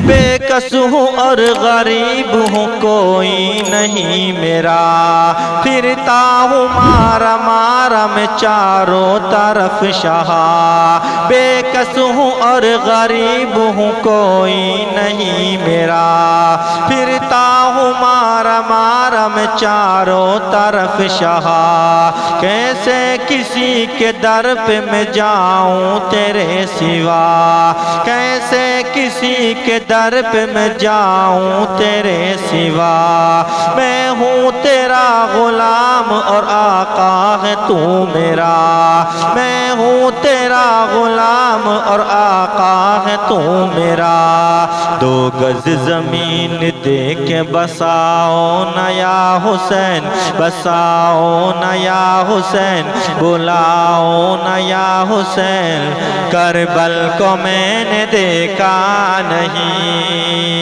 بے کس ہوں اور غریب ہوں کوئی نہیں میرا، پھرتا ہوں مارا مارا میں چاروں طرف شہا، بے کس ہوں اور غریب ہوں کوئی نہیں میرا، پھرتا ہوں مارا مارا میں چاروں طرف شہا، کیسے کسی کے در پہ میں جاؤں تیرے سوا، کیسے کسی کے در پہ میں جاؤں تیرے سوا، میں ہوں تیرا غلام اور آقا ہے تو میرا، میں ہوں تیرا غلام اور آقا ہے تو میرا، دو گز زمین دے کے بساؤ نا یا حسین، بساؤ نا یا حسین، بلاؤ نا یا حسین، کربل کو میں نے دیکھا نہیں۔